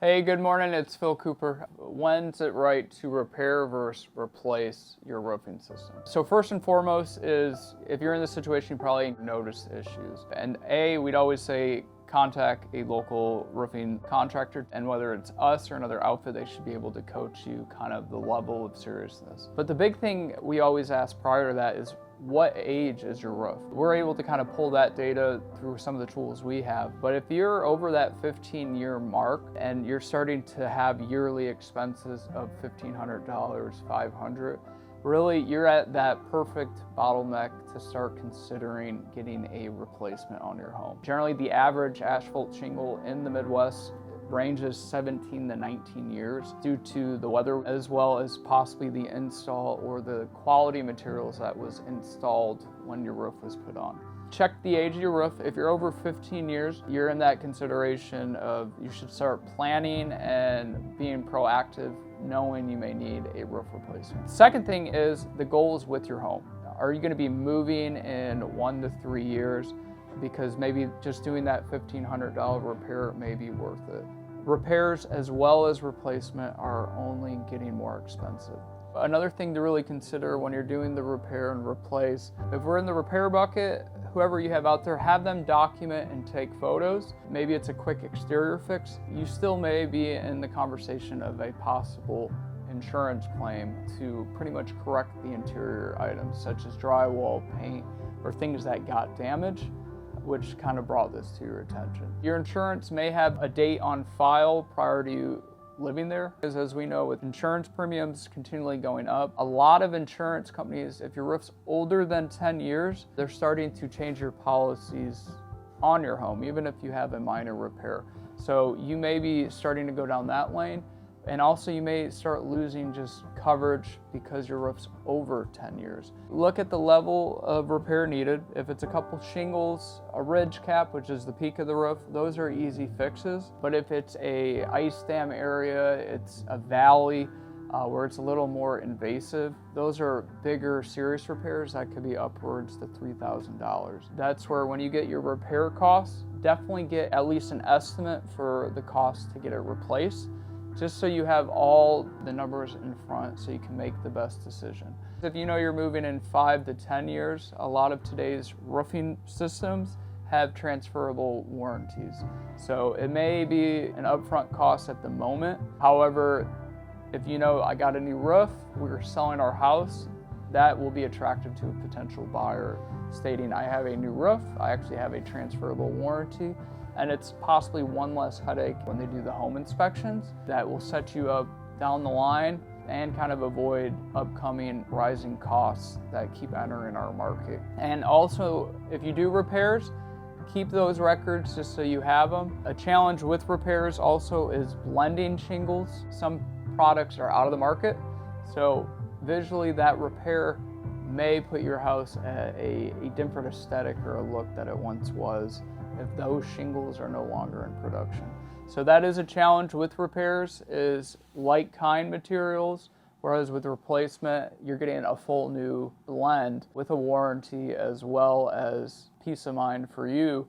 Hey, good morning. It's Phil Cooper. When's it right to repair versus replace your roofing system? So first and foremost is if you're in this situation, you probably notice issues. And we'd always say contact a local roofing contractor, and whether it's us or another outfit, they should be able to coach you kind of the level of seriousness. But the big thing we always ask prior to that is, what age is your roof? We're able to kind of pull that data through some of the tools we have. But if you're over that 15-year mark and you're starting to have yearly expenses of $1,500, $500, really you're at that perfect bottleneck to start considering getting a replacement on your home. Generally, the average asphalt shingle in the Midwest ranges 17 to 19 years due to the weather, as well as possibly the install or the quality materials that was installed when your roof was put on. Check the age of your roof. If you're over 15 years, you're in that consideration of you should start planning and being proactive, knowing you may need a roof replacement. Second thing is the goals with your home. Are you going to be moving in 1 to 3 years? Because maybe just doing that $1,500 repair may be worth it. Repairs as well as replacement are only getting more expensive. Another thing to really consider when you're doing the repair and replace, if we're in the repair bucket, whoever you have out there, have them document and take photos. Maybe it's a quick exterior fix. You still may be in the conversation of a possible insurance claim to pretty much correct the interior items, such as drywall, paint, or things that got damaged, which kind of brought this to your attention. Your insurance may have a date on file prior to you living there, because as we know, with insurance premiums continually going up, a lot of insurance companies, if your roof's older than 10 years, they're starting to change your policies on your home, even if you have a minor repair. So you may be starting to go down that lane. And also you may start losing just coverage because your roof's over 10 years. Look at the level of repair needed. If it's a couple shingles, a ridge cap, which is the peak of the roof, those are easy fixes. But if it's a ice dam area, it's a valley where it's a little more invasive, those are bigger, serious repairs that could be upwards to $3,000. That's where when you get your repair costs, definitely get at least an estimate for the cost to get it replaced, just so you have all the numbers in front so you can make the best decision. If you know you're moving in 5 to 10 years, a lot of today's roofing systems have transferable warranties. So it may be an upfront cost at the moment. However, if you know I got a new roof, we're selling our house, that will be attractive to a potential buyer stating I have a new roof, I actually have a transferable warranty, and it's possibly one less headache when they do the home inspections that will set you up down the line and kind of avoid upcoming rising costs that keep entering our market. And also, if you do repairs, keep those records just so you have them. A challenge with repairs also is blending shingles. Some products are out of the market, so visually that repair may put your house at a different aesthetic or a look that it once was if those shingles are no longer in production. So that is a challenge with repairs, is like-kind materials, whereas with replacement, you're getting a full new blend with a warranty, as well as peace of mind for you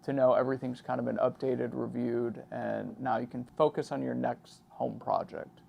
to know everything's kind of been updated, reviewed, and now you can focus on your next home project.